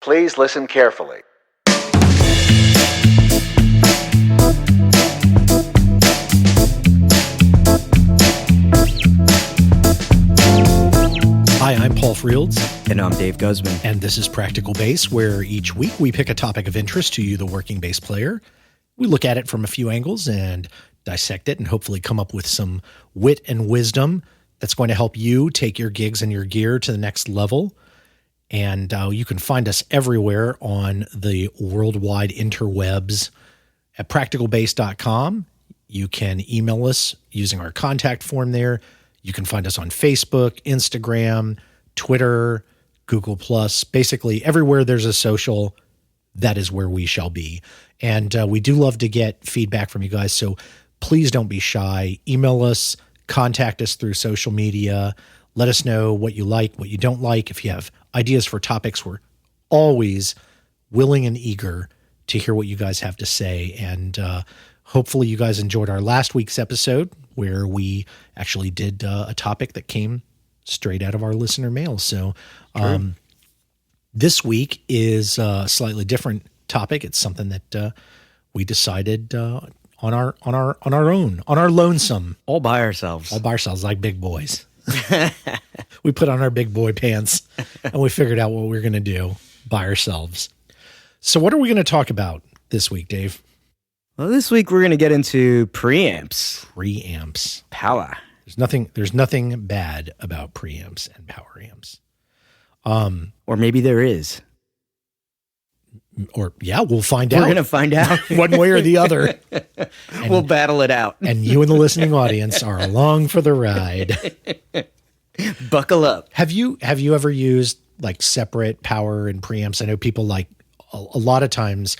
Please listen carefully. Hi, I'm Paul Frields. And I'm Dave Guzman. And this is Practical Bass, where each week we pick a topic of interest to you, the working bass player. We look at it from a few angles and dissect it and hopefully come up with some wit and wisdom that's going to help you take your gigs and your gear to the next level. And you can find us everywhere on the worldwide interwebs at practicalbass.com. You can email us using our contact form there. You can find us on Facebook, Instagram, Twitter, Google+. Basically, everywhere there's a social, that is where we shall be. And we do love to get feedback from you guys, so please don't be shy. Email us, contact us through social media. Let us know what you like, what you don't like. If you have ideas for topics, we're always willing and eager to hear what you guys have to say. And hopefully you guys enjoyed our last week's episode where we actually did a topic that came straight out of our listener mail. So this week is a slightly different topic. It's something that we decided on our own, on our lonesome. All by ourselves, like big boys. We put on our big boy pants and we figured out what we were going to do by ourselves. So what are we going to talk about this week, Dave? Well, this week we're going to get into preamps. Preamps. Power. There's nothing bad about preamps and power amps. Or maybe there is. Or yeah, we'll find out. We're going to find out one way or the other. And we'll battle it out. And you and the listening audience are along for the ride. Buckle up. Have you ever used like separate power and preamps? I know people like a lot of times,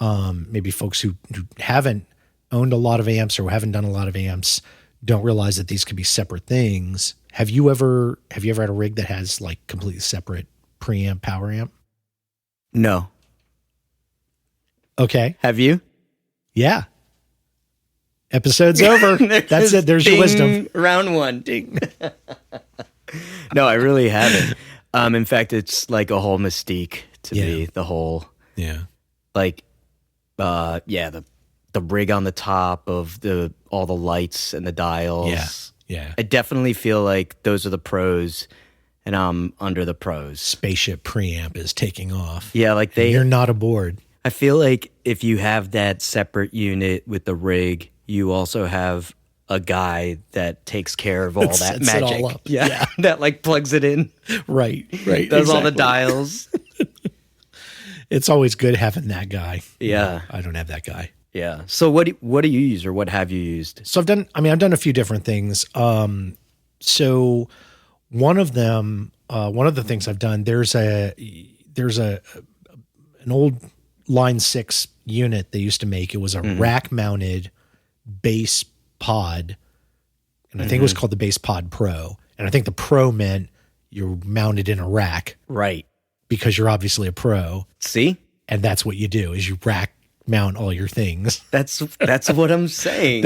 maybe folks who haven't owned a lot of amps or haven't done a lot of amps don't realize that these could be separate things. Have you ever had a rig that has like completely separate preamp power amp? No. Okay. Have you? Yeah. Episode's over. That's it. There's ding, your wisdom. Round one. Ding. No, I really haven't. In fact, it's like a whole mystique to me. The whole, like, the rig on the top of all the lights and the dials. Yeah. I definitely feel like those are the pros, and I'm under the pros. Spaceship preamp is taking off. Yeah, like you're not aboard. I feel like if you have that separate unit with the rig, you also have a guy that takes care of all that magic. It all up. Yeah. That like plugs it in. Right. Does all the dials. It's always good having that guy. Yeah. I don't have that guy. Yeah. So what do you use, or what have you used? So I've done a few different things. So one of the things I've done, there's an old Line 6 unit they used to make. It was a rack mounted bass pod. And I think it was called the Bass Pod Pro. And I think the Pro meant you're mounted in a rack. Right. Because you're obviously a pro. See? And that's what you do, is you rack mount all your things. That's what I'm saying.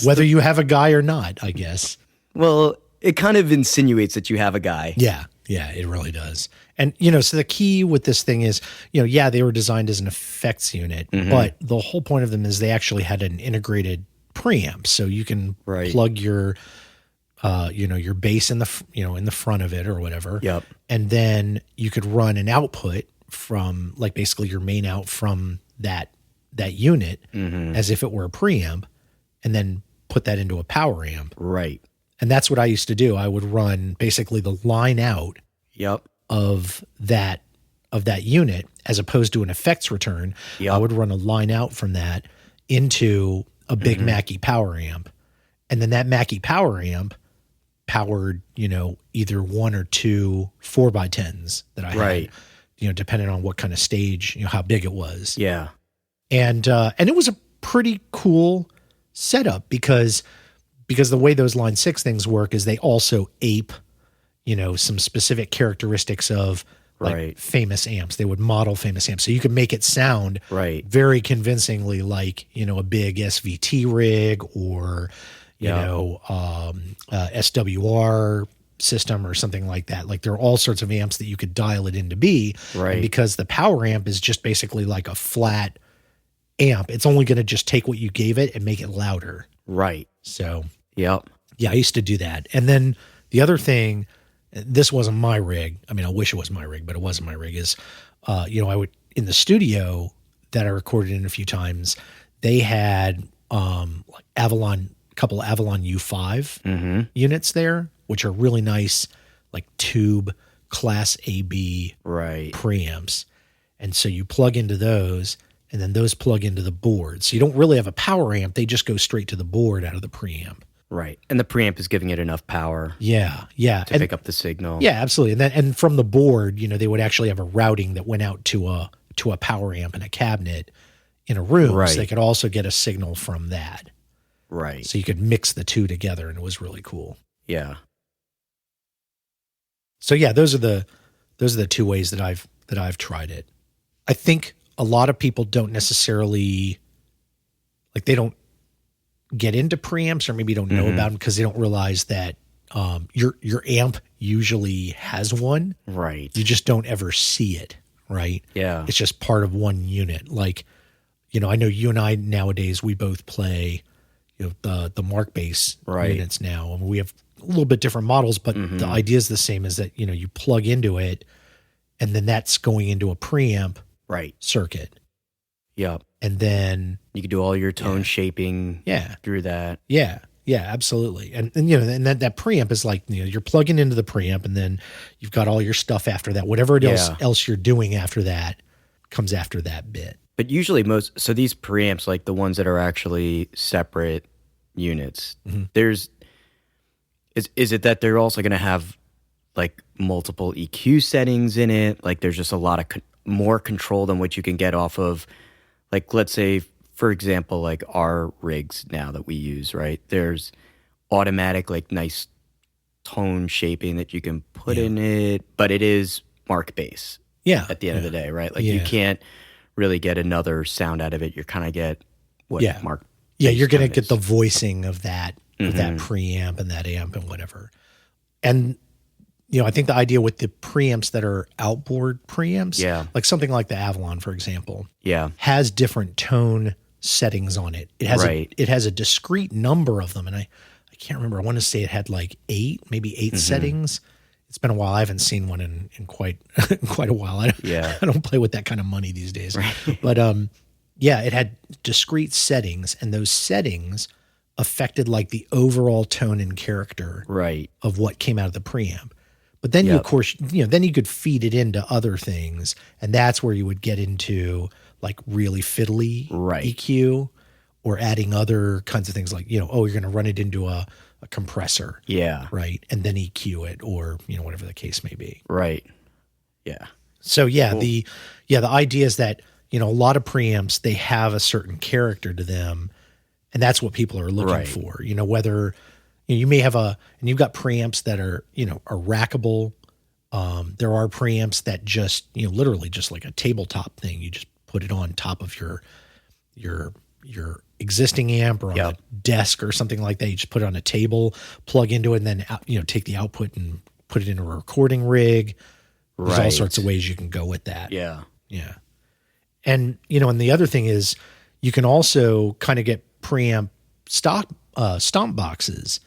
Whether you have a guy or not, I guess. Well, it kind of insinuates that you have a guy. Yeah, it really does. And, so the key with this thing is, they were designed as an effects unit, but the whole point of them is they actually had an integrated preamp. So you can plug your, your bass in the, in the front of it or whatever. Yep. And then you could run an output from like basically your main out from that unit as if it were a preamp, and then put that into a power amp. Right. And that's what I used to do. I would run basically the line out of that unit as opposed to an effects return. I would run a line out from that into a big Mackie power amp. And then that Mackie power amp powered, either one or two 4x10s that I had, depending on what kind of stage, how big it was. Yeah. And it was a pretty cool setup because the way those Line 6 things work is they also ape, some specific characteristics of like famous amps. They would model famous amps. So you could make it sound very convincingly like, a big SVT rig or, SWR system or something like that. Like there are all sorts of amps that you could dial it in to be. Right. And because the power amp is just basically like a flat amp, it's only going to just take what you gave it and make it louder. Right. So, yep. Yeah, I used to do that. And then the other thing, this wasn't my rig. I mean, I wish it was my rig, but it wasn't my rig, is, I would, in the studio that I recorded in a few times, they had like Avalon, couple Avalon U5 units there, which are really nice, like tube class AB preamps. And so you plug into those, and then those plug into the board. So you don't really have a power amp. They just go straight to the board out of the preamp. Right. And the preamp is giving it enough power. Yeah. To pick up the signal. Yeah, absolutely. And from the board, they would actually have a routing that went out to a power amp in a cabinet in a room. Right. So they could also get a signal from that. Right. So you could mix the two together, and it was really cool. Yeah. So yeah, those are the two ways that I've tried it. I think a lot of people don't necessarily, like, they don't get into preamps, or maybe don't know about them because they don't realize that your amp usually has one. Right. You just don't ever see it, right? Yeah. It's just part of one unit. Like, I know you and I nowadays, we both play the Mark bass units now. And we have a little bit different models, but the idea is the same, is that, you plug into it, and then that's going into a preamp circuit. Yep. And then you can do all your tone shaping through that. Yeah. Yeah, absolutely. And and that preamp is like, you're plugging into the preamp, and then you've got all your stuff after that. Whatever else you're doing after that comes after that bit. But usually so these preamps, like the ones that are actually separate units, is it that they're also going to have like multiple EQ settings in it? Like there's just a lot of more control than what you can get off of, like, let's say, for example, like our rigs now that we use, right? There's automatic, like, nice tone shaping that you can put in it, but it is Mark bass. Yeah. At the end of the day, right? Like you can't really get another sound out of it. You're kind of get what Mark. Yeah, you're going to get the voicing of that preamp and that amp and whatever. And I think the idea with the preamps that are outboard preamps, like something like the Avalon, for example, has different tone settings on it. It has it has a discrete number of them, and I can't remember. I want to say it had like maybe eight settings. It's been a while. I haven't seen one in quite a while. I don't play with that kind of money these days. Right. But it had discrete settings, and those settings affected like the overall tone and character of what came out of the preamp. But then you, of course, then you could feed it into other things, and that's where you would get into like really fiddly EQ, or adding other kinds of things like, you're going to run it into a compressor. Yeah. Right. And then EQ it, or, whatever the case may be. Right. Yeah. So cool. The idea is that, a lot of preamps, they have a certain character to them, and that's what people are looking for. Whether you may have and you've got preamps that are, are rackable. There are preamps that just, literally just like a tabletop thing. You just put it on top of your existing amp, or on a desk or something like that. You just put it on a table, plug into it, and then, take the output and put it into a recording rig. There's all sorts of ways you can go with that. Yeah. Yeah. And, and the other thing is, you can also kind of get preamp stomp boxes.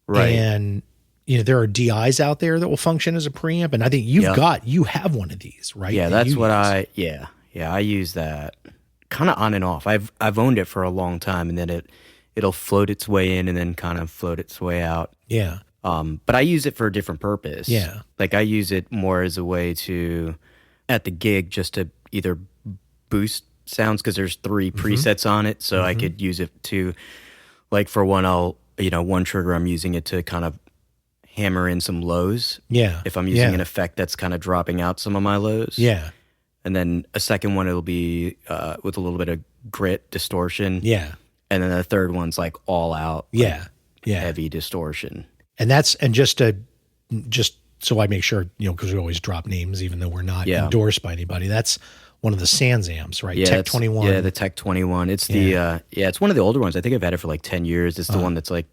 Right. And, there are DIs out there that will function as a preamp. And I think you have one of these, right? Yeah, that's what I use that kind of on and off. I've owned it for a long time, and then it'll float its way in and then kind of float its way out. Yeah. But I use it for a different purpose. Yeah. Like I use it more as a way to, at the gig, just to either boost sounds, because there's 3 presets on it. So I could use it to, like, for one, one trigger, I'm using it to kind of hammer in some lows. Yeah. If I'm using an effect that's kind of dropping out some of my lows. Yeah. And then a second one, it'll be with a little bit of grit distortion. Yeah. And then the third one's like all out. Heavy distortion. And just so I make sure, because we always drop names, even though we're not endorsed by anybody. That's one of the Sans amps, right? Yeah, Tech 21. Yeah, the Tech 21. It's it's one of the older ones. I think I've had it for like 10 years. It's the one that's like,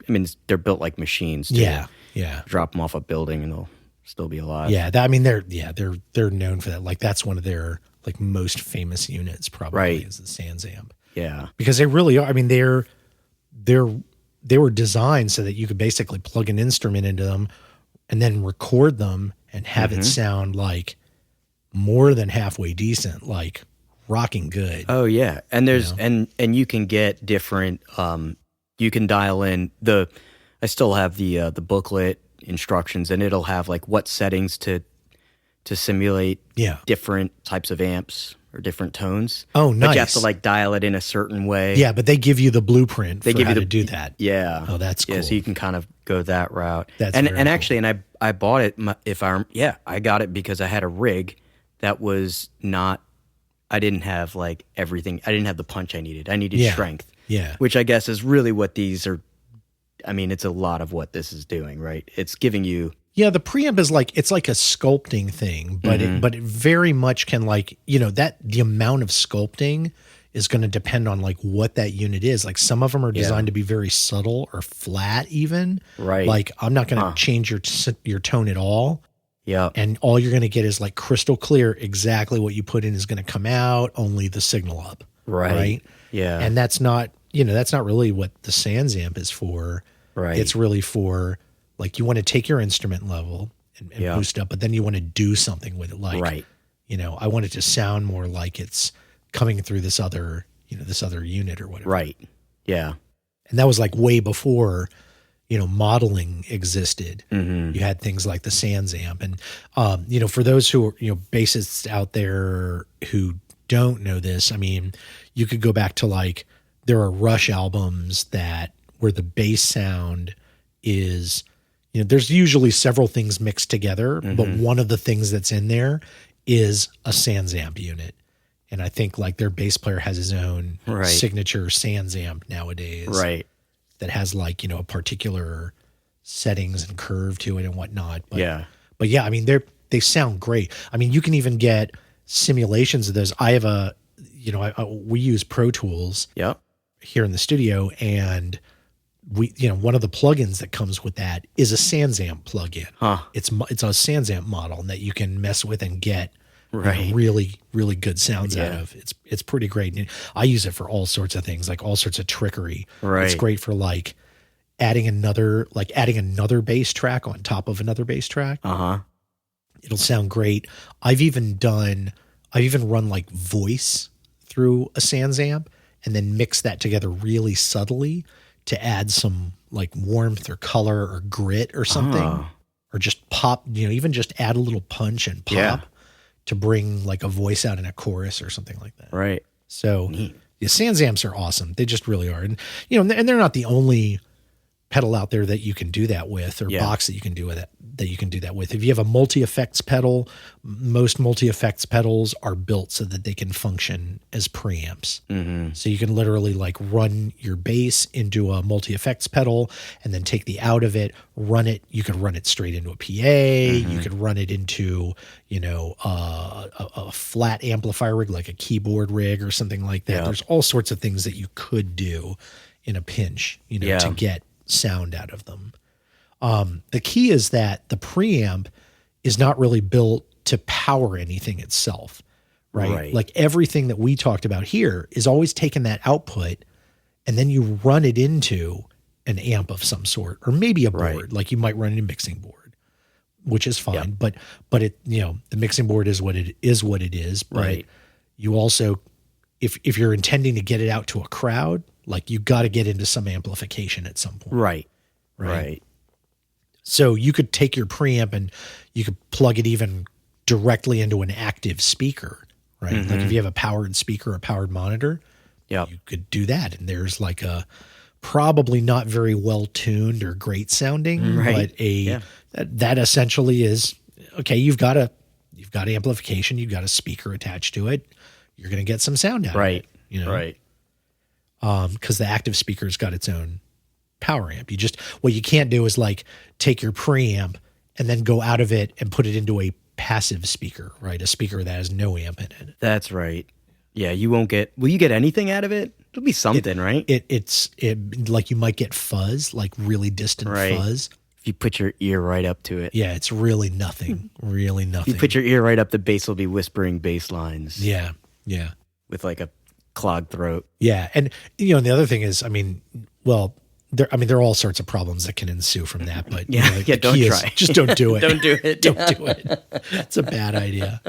they're built like machines too. Yeah. Yeah. Drop them off a building and they'll still be alive. Yeah. They're known for that. Like that's one of their like most famous units probably is the Sans Amp. Yeah. Because they really are. I mean, they were designed so that you could basically plug an instrument into them and then record them and have it sound like more than halfway decent, like rocking good. Oh yeah. And there's, and you can get different, you can dial in I still have the booklet instructions, and it'll have like what settings to simulate different types of amps or different tones. Oh, nice. But you have to like dial it in a certain way. Yeah, but they give you the blueprint for how to do that. Yeah. Oh, that's cool. Yeah, so you can kind of go that route. That's and very cool. actually, and I bought it. I got it because I had a rig that was not. I didn't have like everything. I didn't have the punch I needed. I needed strength. Yeah. Which I guess is really what these are. I mean, it's a lot of what this is doing, right? It's giving you. Yeah, the preamp is like, it's like a sculpting thing, but it very much can like, that the amount of sculpting is going to depend on like what that unit is. Like some of them are designed to be very subtle or flat even. Right. Like I'm not going to change your tone at all. Yeah. And all you're going to get is like crystal clear. Exactly what you put in is going to come out, only the signal up. Right. Yeah. And that's not really what the Sans Amp is for. Right. It's really for like, you want to take your instrument level and boost up, but then you want to do something with it. Like, I want it to sound more like it's coming through this other unit or whatever. Right. Yeah. And that was like way before, modeling existed. Mm-hmm. You had things like the Sans Amp. And, for those who are, bassists out there who don't know this, I mean, you could go back to like, there are Rush albums where the bass sound is, there's usually several things mixed together, but one of the things that's in there is a Sans Amp unit. And I think like their bass player has his own signature Sans Amp nowadays. Right. That has like, a particular settings and curve to it and whatnot. But yeah, I mean, they sound great. I mean, you can even get simulations of those. I have we use Pro Tools here in the studio, and one of the plugins that comes with that is a Sans Amp plugin. It's a Sans Amp model that you can mess with and get really, really good sounds out of. It's pretty great. And I use it for all sorts of things, like all sorts of trickery. Right. It's great for like adding another bass track on top of another bass track. It'll sound great. I've even run like voice through a Sans Amp and then mix that together really subtly to add some like warmth or color or grit or something, or just pop, even just add a little punch and pop to bring like a voice out in a chorus or something like that. Right. So the Sans Amps are awesome. They just really are. And, and they're not the only pedal out there that you can do that with, or box that you can do with. If you have a multi-effects pedal, most multi-effects pedals are built so that they can function as preamps. So you can literally like run your bass into a multi-effects pedal and then take the out of it, run it. You could run it straight into a PA. You could run it into, a flat amplifier rig, like a keyboard rig or something like that. There's all sorts of things that you could do in a pinch, to get sound out of them. The key is that the preamp is not really built to power anything itself, right? Like everything that we talked about here is always taking that output and then you run it into an amp of some sort, or maybe a board, like you might run in a mixing board, which is fine. But it, the mixing board is what it is. But you also, if you're intending to get it out to a crowd, like you got to get into some amplification at some point. Right. So you could take your preamp and you could plug it even directly into an active speaker, right? Like if you have a powered speaker, a powered monitor, you could do that. And there's like a probably not very well tuned or great sounding, but that essentially is, okay, you've got amplification, you've got a speaker attached to it. You're going to get some sound out of it. Right. Because the active speaker's got its own power amp. What you can't do is like take your preamp and then go out of it and put it into a passive speaker, right? A speaker that has no amp in it. That's right. Yeah, will you get anything out of it? It'll be something, right? It's like you might get fuzz, like really distant fuzz. If you put your ear right up to it. Yeah, it's really nothing. Really nothing. If you put your ear right up, the bass will be whispering bass lines. Yeah. With like a clogged throat. Yeah. And, and the other thing is, there are all sorts of problems that can ensue from that, but don't try. Just don't do it. Don't do it. Don't do it. It's a bad idea.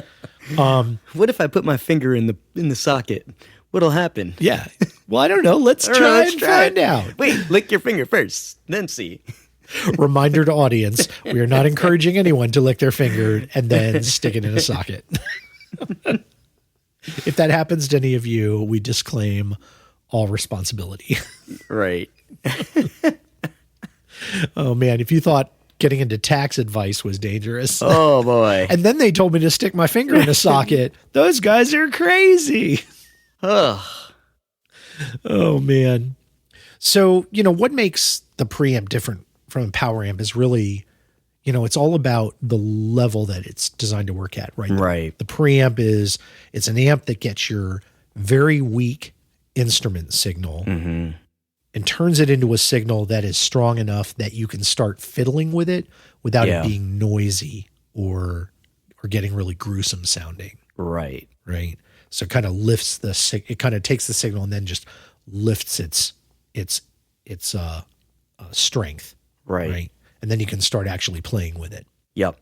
What if I put my finger in the socket? What'll happen? Yeah. Well, I don't know. Let's try and find out. Wait, lick your finger first, then see. Reminder to audience, we are not encouraging anyone to lick their finger and then stick it in a socket. If that happens to any of you, we disclaim all responsibility. Right. Oh, man. If you thought getting into tax advice was dangerous. Oh, boy. And then they told me to stick my finger in a socket. Those guys are crazy. Ugh. Oh, man. So, what makes the preamp different from a power amp is really, it's all about the level that it's designed to work at, right? Right. The preamp it's an amp that gets your very weak instrument signal and turns it into a signal that is strong enough that you can start fiddling with it without it being noisy or getting really gruesome sounding. Right. Right. So it kind of lifts it kind of takes the signal and then just lifts its strength. Right. And then you can start actually playing with it. Yep.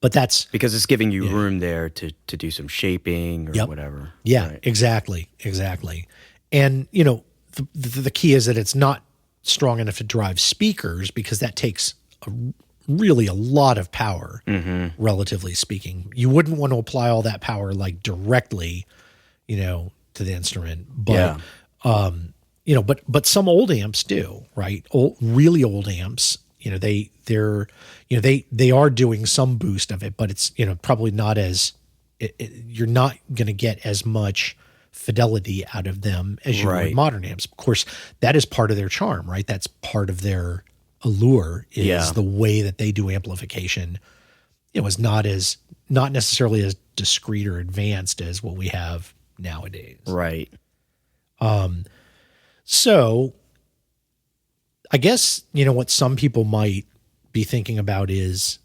But that's because it's giving you room there to do some shaping or whatever. Yeah, right. Exactly. And, the key is that it's not strong enough to drive speakers because that takes really a lot of power, relatively speaking. You wouldn't want to apply all that power like directly, to the instrument. But, but some old amps do, right? Really old amps, they are doing some boost of it, but it's, probably not as, you're not going to get as much fidelity out of them as you would modern amps. Of course, that is part of their charm, right? That's part of their allure is the way that they do amplification. It was not necessarily as discreet or advanced as what we have nowadays. Right. So I guess, what some people might be thinking about is,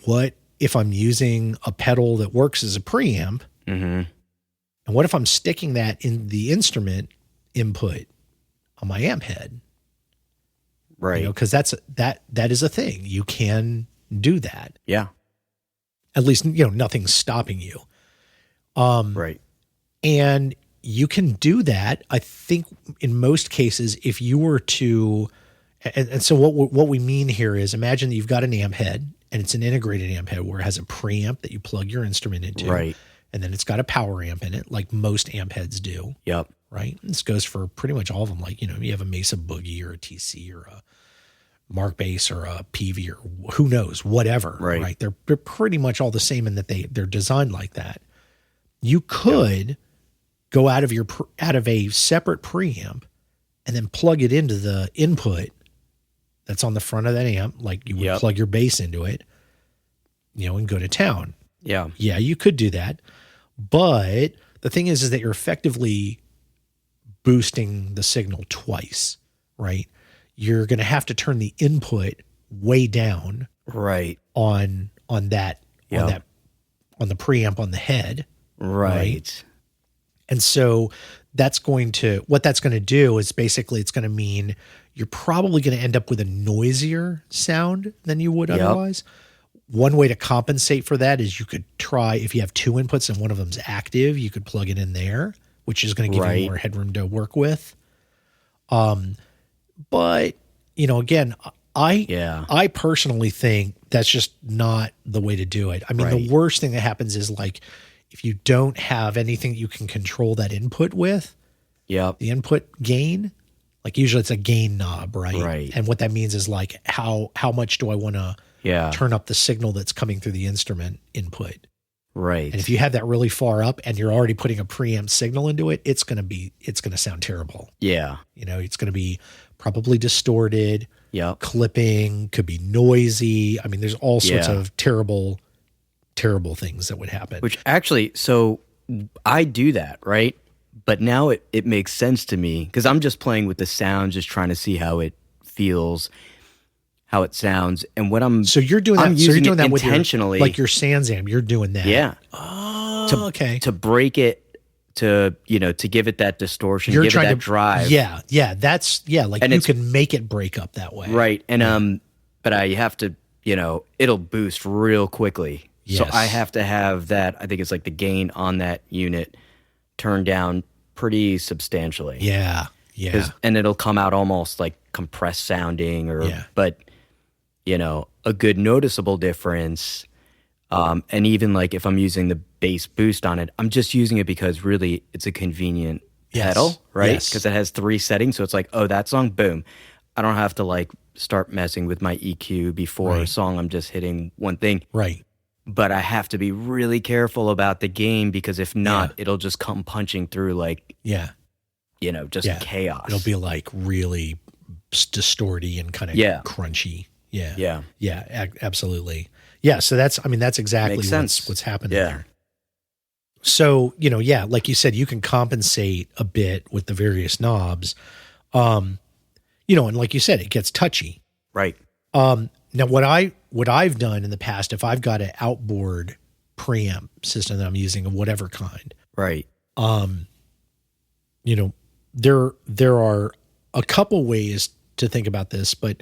what if I'm using a pedal that works as a preamp? And what if I'm sticking that in the instrument input on my amp head? Right. Because that is a thing. You can do that. Yeah. At least, nothing's stopping you. Right. And you can do that, I think, in most cases, if you were to, and so what we mean here is imagine that you've got an amp head and it's an integrated amp head where it has a preamp that you plug your instrument into. Right. And then it's got a power amp in it, like most amp heads do. Yep. Right. And this goes for pretty much all of them. Like, you have a Mesa Boogie or a TC or a Mark Bass or a PV or who knows, whatever. Right. They're pretty much all the same in that they're designed like that. You could go out of a separate preamp and then plug it into the input that's on the front of that amp, like you would plug your bass into it, and go to town. Yeah. Yeah, you could do that. But the thing is that you're effectively boosting the signal twice, right? You're going to have to turn the input way down, right, on the preamp on the head, right? And so what that's going to do is basically it's going to mean you're probably going to end up with a noisier sound than you would otherwise. One way to compensate for that is you could try, if you have two inputs and one of them's active, you could plug it in there, which is going to give you more headroom to work with. But, again, I personally think that's just not the way to do it. I mean, the worst thing that happens is like if you don't have anything you can control that input with, the input gain, like usually it's a gain knob, right? And what that means is like how much do I want to turn up the signal that's coming through the instrument input. Right. And if you have that really far up and you're already putting a preamp signal into it, it's going to sound terrible. Yeah. It's going to be probably distorted, clipping, could be noisy. I mean, there's all sorts of terrible things that would happen. Which actually, so I do that, right? But now it makes sense to me because I'm just playing with the sound, just trying to see how it feels. how it sounds. And what I'm so you're doing that. I'm So you're using doing it that with intentionally, like your Sans amp. You're doing that. yeah. Oh, okay. To break it, to give it that distortion, You're give it trying that to drive. Yeah, that's like And you can make it break up that way. Right. And but I have to, it'll boost real quickly. So Yes. I have to have that, I think it's like the gain on that unit turned down pretty substantially. Yeah. Yeah. And it'll come out almost like compressed sounding but a good noticeable difference. And even like if I'm using the bass boost on it, I'm just using it because really it's a convenient pedal, right? Yes. Because it has 3 settings. So it's like, oh, that song, boom. I don't have to like start messing with my EQ before a song. I'm just hitting one thing. Right. But I have to be really careful about the gain because if not, it'll just come punching through like, just chaos. It'll be like really distorty and kind of crunchy. Yeah. Yeah. Yeah, absolutely. Yeah, so that's exactly what's happening there. So, like you said, you can compensate a bit with the various knobs. And like you said, it gets touchy. Right. Now what I've done in the past, if I've got an outboard preamp system that I'm using of whatever kind. Right. There are a couple ways to think about this, but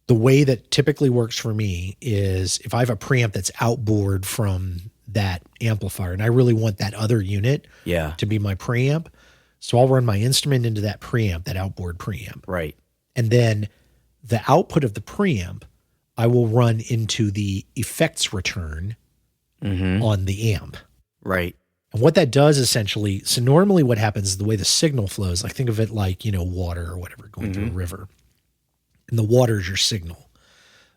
the way that typically works for me is if I have a preamp that's outboard from that amplifier and I really want that other unit to be my preamp. So I'll run my instrument into that preamp, that outboard preamp. Right. And then the output of the preamp, I will run into the effects return on the amp. Right. And what that does essentially, so normally what happens is the way the signal flows, like think of it like, water or whatever going through a river. And the water is your signal.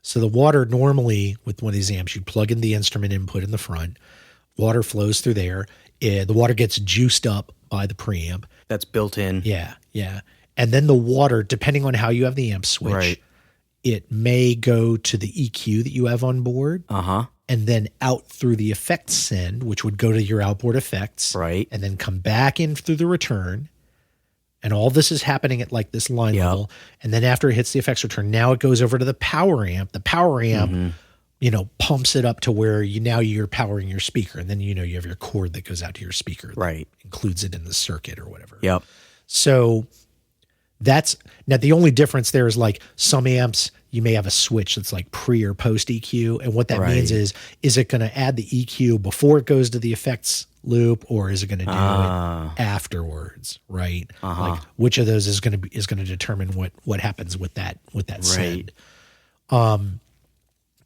So the water normally with one of these amps, you plug in the instrument input in the front, water flows through there. The water gets juiced up by the preamp. That's built in. Yeah, yeah. And then the water, depending on how you have the amp switch, it may go to the EQ that you have on board. And then out through the effects send, which would go to your outboard effects. Right. And then come back in through the return. And all this is happening at like this line level. And then after it hits the effects return, now it goes over to the power amp. The power amp, pumps it up to where you're powering your speaker. And then, you have your cord that goes out to your speaker. Right. Includes it in the circuit or whatever. Yep. So now the only difference there is like some amps, you may have a switch that's like pre or post EQ. And what that means is it going to add the EQ before it goes to the effects loop, or is it going to do it afterwards? Right. Like which of those is going to determine what happens with that send.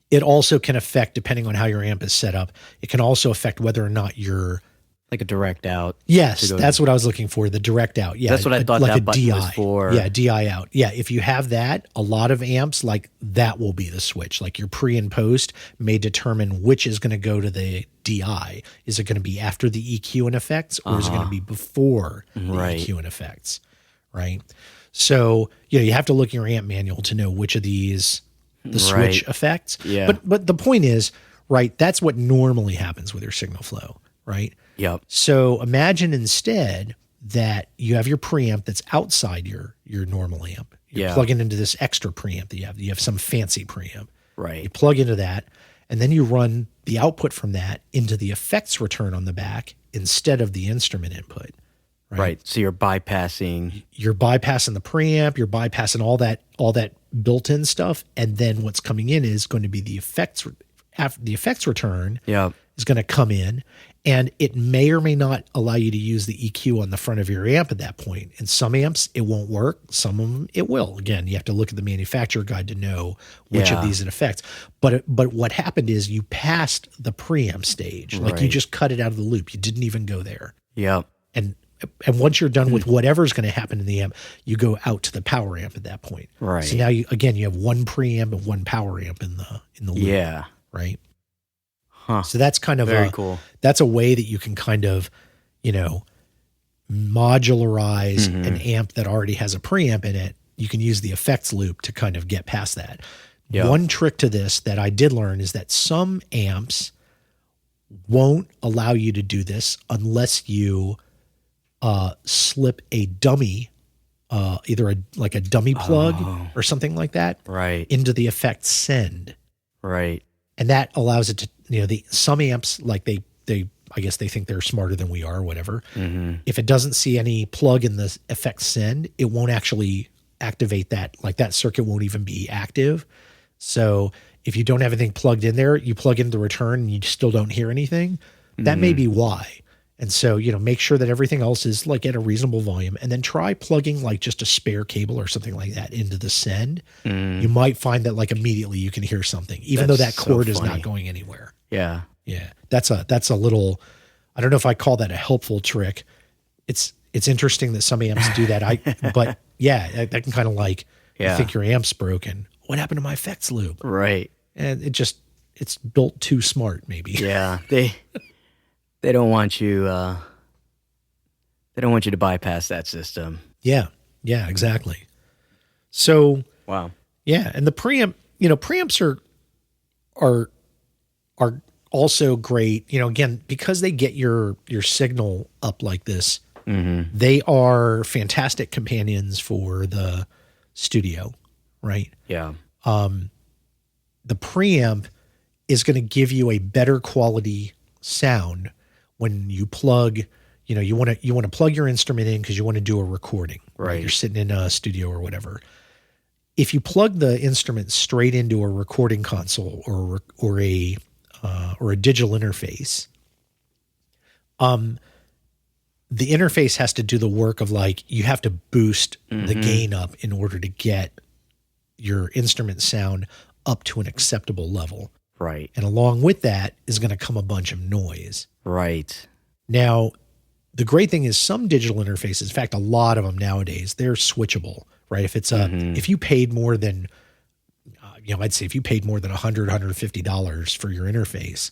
It also can affect, depending on how your amp is set up, it can also affect whether or not you're like a direct out. Yes, that's what I was looking for, the direct out. Yeah, that's what I thought like that a button DI was for. Yeah, DI out. Yeah, if you have that, a lot of amps, like that will be the switch. Like your pre and post may determine which is going to go to the DI. Is it going to be after the EQ and effects, or is it going to be before the EQ and effects? Right. So, you have to look in your amp manual to know which of these the switch affects. Yeah. But the point is, right, that's what normally happens with your signal flow, right? Yep. So imagine instead that you have your preamp that's outside your normal amp. You're plugging into this extra preamp that you have. You have some fancy preamp. Right. You plug into that, and then you run the output from that into the effects return on the back instead of the instrument input. Right. So you're bypassing the preamp, you're bypassing all that built-in stuff, and then what's coming in is going to be the effects. After the effects return is going to come in, and it may or may not allow you to use the EQ on the front of your amp at that point. In some amps, it won't work. Some of them, it will. Again, you have to look at the manufacturer guide to know which of these it affects. But what happened is you passed the preamp stage. Like you just cut it out of the loop. You didn't even go there. Yeah. And once you're done with whatever's going to happen in the amp, you go out to the power amp at that point. Right. So now you have one preamp and one power amp in the loop. Yeah. Right. Huh. So that's kind of very cool. That's a way that you can kind of, modularize an amp that already has a preamp in it. You can use the effects loop to kind of get past that. Yep. One trick to this that I did learn is that some amps won't allow you to do this unless you slip a dummy either a dummy plug or something like that Right. into the effect send. Right. And that allows it to, some amps, like they I guess they think they're smarter than we are or whatever. Mm-hmm. If it doesn't see any plug in the effect send, it won't actually activate that. Like that circuit won't even be active. So if you don't have anything plugged in there, you plug in the return and you still don't hear anything. That may be why. And so, make sure that everything else is like at a reasonable volume, and then try plugging like just a spare cable or something like that into the send. You might find that like immediately you can hear something, even though that cord is not going anywhere. Yeah. Yeah. That's a little, I don't know if I call that a helpful trick. It's interesting that some amps do that. But yeah, that can kind of like, you think your amp's broken. What happened to my effects loop? Right. And it's built too smart, maybe. Yeah. They don't want you to bypass that system. Yeah. Yeah, exactly. So, Wow. yeah. And the preamp, preamps are also great, again, because they get your signal up like this. Mm-hmm. They are fantastic companions for the studio, right? Yeah. The preamp is going to give you a better quality sound when you plug, you want to plug your instrument in because you want to do a recording. Right. You're sitting in a studio or whatever. If you plug the instrument straight into a recording console or a digital interface, the interface has to do the work of like, you have to boost the gain up in order to get your instrument sound up to an acceptable level. Right. And along with that is going to come a bunch of noise. Right. Now, the great thing is some digital interfaces, in fact, a lot of them nowadays, they're switchable, right? If it's if you paid more than, I'd say if you paid more than $100, $150 for your interface,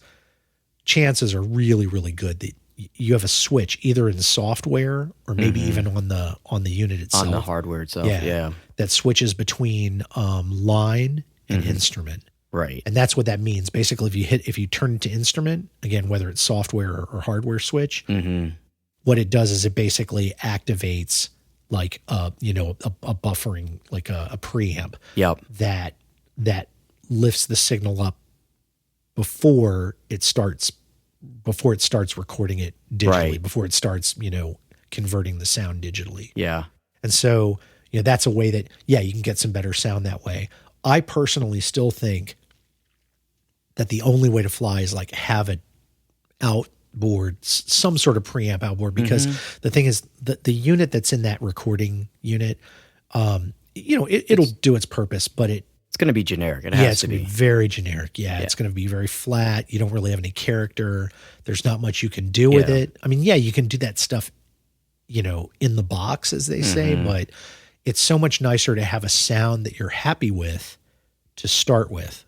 chances are really, really good that you have a switch either in software or maybe even on the unit itself. On the hardware itself, yeah. That switches between line and instrument. Right. And that's what that means. Basically, if you turn it to instrument, again, whether it's software or hardware switch, what it does is it basically activates like a buffering, like a preamp. Yep. That lifts the signal up before it starts recording it digitally, Right. before it starts, converting the sound digitally. Yeah. And so, that's a way that, you can get some better sound that way. I personally still think that the only way to fly is like have an outboard, some sort of preamp outboard, because the thing is the unit that's in that recording unit, it'll do its purpose, but it's going to be generic. It has to be very generic. Yeah. It's going to be very flat. You don't really have any character. There's not much you can do with it. I mean, you can do that stuff, in the box, as they say, but it's so much nicer to have a sound that you're happy with to start with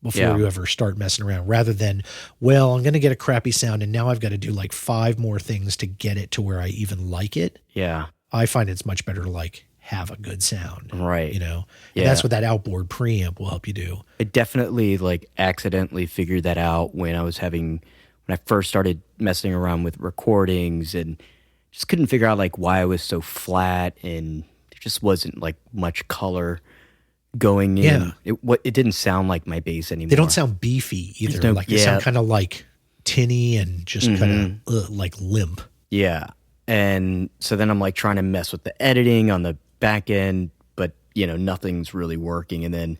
before you ever start messing around, rather than, well, I'm going to get a crappy sound and now I've got to do like 5 more things to get it to where I even like it. Yeah. I find it's much better to like have a good sound. Right. And that's what that outboard preamp will help you do. I definitely like accidentally figured that out when I first started messing around with recordings, and just couldn't figure out like why I was so flat, and there just wasn't like much color going in. It didn't sound like my bass anymore. They don't sound beefy either. They sound kind of like tinny and just kind of like limp. Yeah. And so then I'm like trying to mess with the editing on the back end, but nothing's really working. And then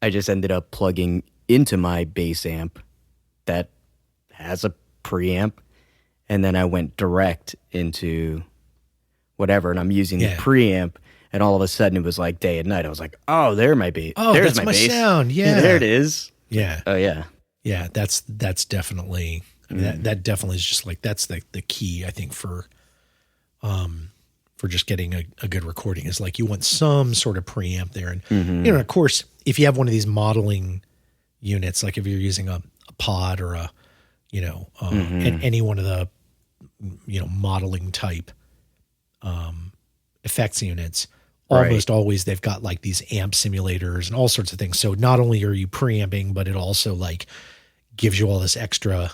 I just ended up plugging into my bass amp that has a preamp, and then I went direct into whatever, and I'm using the preamp. And all of a sudden, it was like day and night. I was like, "Oh, there's my bass. Oh, there's that's my bass sound. Yeah, there it is. Yeah. Oh, yeah. Yeah, that's definitely. I mean, that definitely is just like that's the key, I think, for just getting a good recording, is like you want some sort of preamp there, and of course, if you have one of these modeling units, like if you're using a pod or a any one of the modeling type effects units. Almost always they've got like these amp simulators and all sorts of things. So not only are you preamping, but it also like gives you all this extra,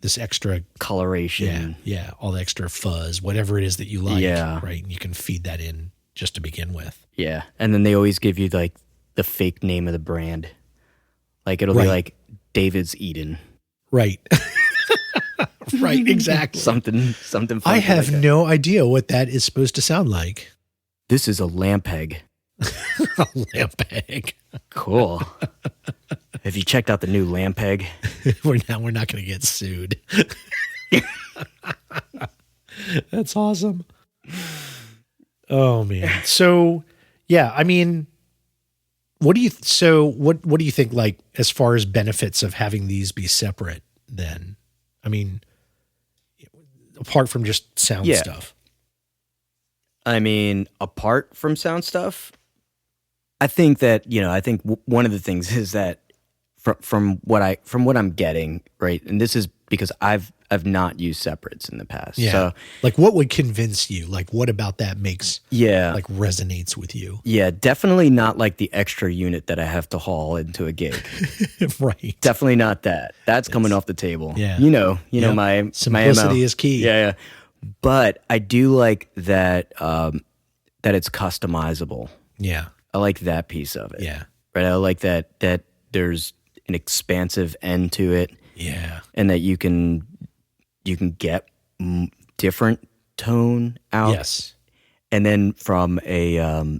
this extra coloration. Yeah, all the extra fuzz, whatever it is that you like. Yeah. Right. And you can feed that in just to begin with. Yeah. And then they always give you like the fake name of the brand. Like it'll be like David's Eden. Right. Right, exactly. Something funky I have like no idea what that is supposed to sound like. This is a Lampeg. A Lampeg. Cool. Have you checked out the new Lampeg? We're not going to get sued. That's awesome. Oh man. So, yeah, I mean, what do you think, like, as far as benefits of having these be separate then? I mean, apart from just sound stuff. I mean, apart from sound stuff, I think that, one of the things is that from what I'm getting, right? And this is because I've not used separates in the past. Yeah. So, like, what would convince you? Like, what about that makes like resonates with you? Yeah, definitely not like the extra unit that I have to haul into a gig. Right. Definitely not that. That's coming off the table. Yeah. My simplicity is key. Yeah. But I do like that that it's customizable. Yeah. I like that piece of it. Yeah. Right. I like that there's an expansive end to it. Yeah. And that you can get different tone out. Yes. And then from a I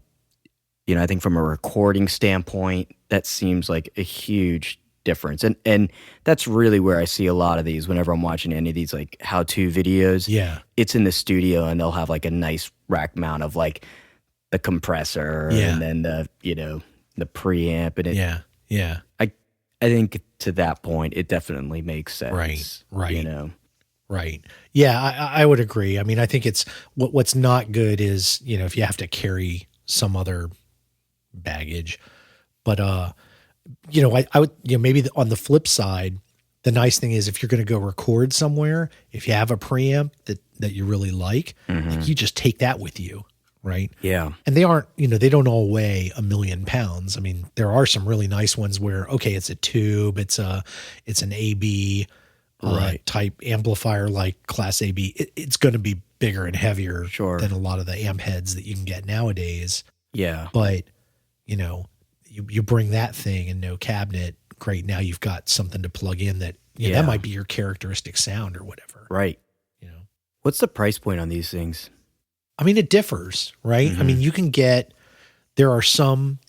think from a recording standpoint, that seems like a huge difference. And that's really where I see a lot of these whenever I'm watching any of these like how-to videos. Yeah. It's in the studio and they'll have like a nice rack mount of like the compressor and then the preamp and it. Yeah. Yeah. I think to that point it definitely makes sense. Right. Right. Yeah, I would agree. I mean, I think it's what's not good is, if you have to carry some other baggage. But I would, maybe on the flip side, the nice thing is if you're going to go record somewhere, if you have a preamp that you really like, you just take that with you, right? Yeah. And they aren't, they don't all weigh 1,000,000 pounds. I mean, there are some really nice ones where, okay, it's a tube, it's an AB type amplifier like Class AB. It's going to be bigger and heavier than a lot of the amp heads that you can get nowadays. Yeah. But, you bring that thing and no cabinet, great. Now you've got something to plug in that, that might be your characteristic sound or whatever. Right. What's the price point on these things? I mean, it differs, right? I mean, you can get, there are some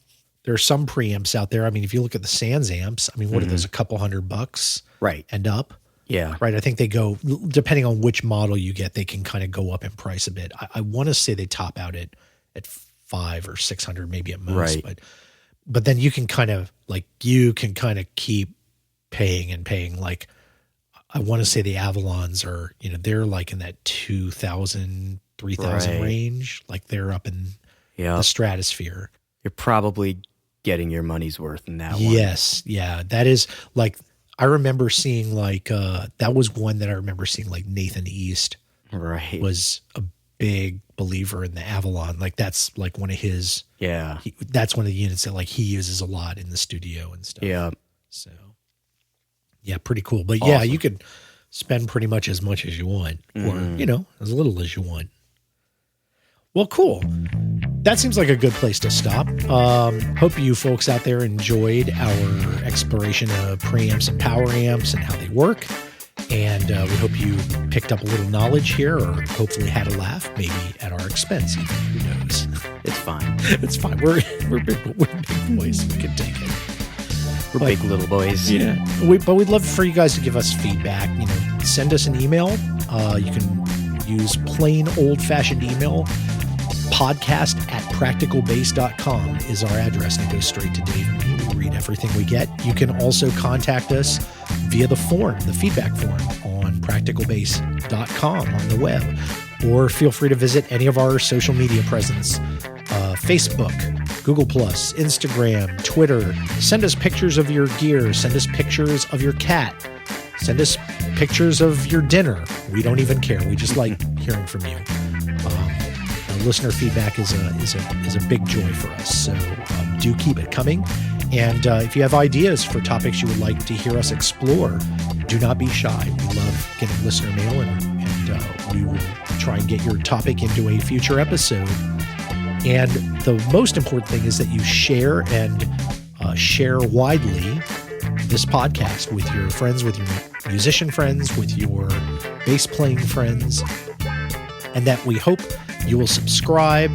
preamps out there. I mean, if you look at the Sans amps, I mean, what are those, a couple $100 right and up? Yeah. Right. I think they go, depending on which model you get, they can kind of go up in price a bit. I want to say they top out at $500 or $600 maybe at most, but then you can kind of keep paying. Like, I want to say the Avalons are, they're like in that 2,000, 3,000 range. Like they're up in the stratosphere. You're probably getting your money's worth in that one. Yes. Yeah. That is like, I remember seeing like, that was one that I remember seeing like Nathan East was a big believer in the Avalon. Like that's like one of his, that's one of the units that like he uses a lot in the studio and stuff. Yeah. So yeah, pretty cool. But yeah, you could spend pretty much as you want or, as little as you want. Well, cool. That seems like a good place to stop. Hope you folks out there enjoyed our exploration of preamps and power amps and how they work. And we hope you picked up a little knowledge here or hopefully had a laugh, maybe at our expense. Who knows? It's fine. It's fine. We're big boys. We can take it. We're big little boys. Yeah. But we'd love for you guys to give us feedback. Send us an email. You can use plain old-fashioned email. podcast@practicalbass.com is our address, and it goes straight to Dave and me. We read everything we get. You can also contact us via the form, the feedback form on practicalbass.com on the web, or feel free to visit any of our social media presence, Facebook, Google+, Instagram, Twitter. Send us pictures of your gear. Send us pictures of your cat. Send us pictures of your dinner. We don't even care. We just like hearing from you. Listener feedback is a big joy for us, so do keep it coming. And if you have ideas for topics you would like to hear us explore, do not be shy. We love getting listener mail, and we will try and get your topic into a future episode. And the most important thing is that you share and share widely this podcast with your friends, with your musician friends, with your bass playing friends, and that we hope you will subscribe,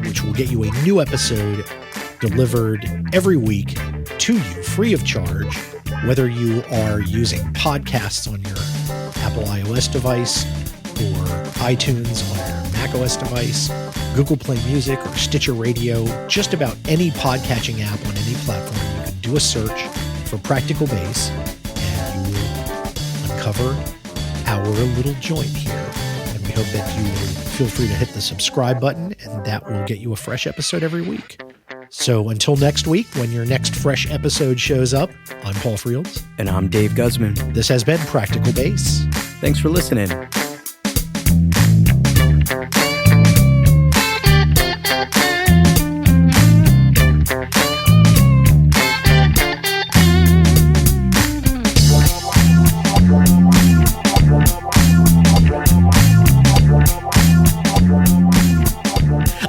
which will get you a new episode delivered every week to you free of charge, whether you are using podcasts on your Apple iOS device or iTunes on your Mac OS device, Google Play Music or Stitcher Radio, just about any podcatching app on any platform. You can do a search for Practical Bass and you will uncover our little joint here. And we hope that you will feel free to hit the subscribe button, and that will get you a fresh episode every week. So until next week, when your next fresh episode shows up, I'm Paul Frields. And I'm Dave Guzman. This has been Practical Bass. Thanks for listening.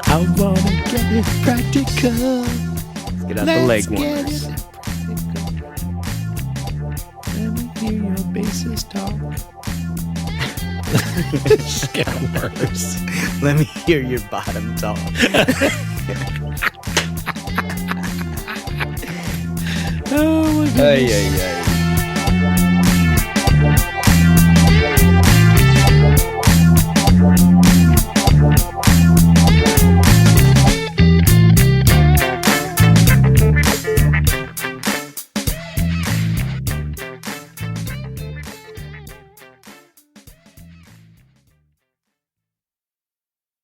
I wanna get it practical. Let's get out the leg warmers. Let me hear your bassist talk. It's getting worse. Let me hear your bottom talk. Oh my goodness. Ay, ay, ay.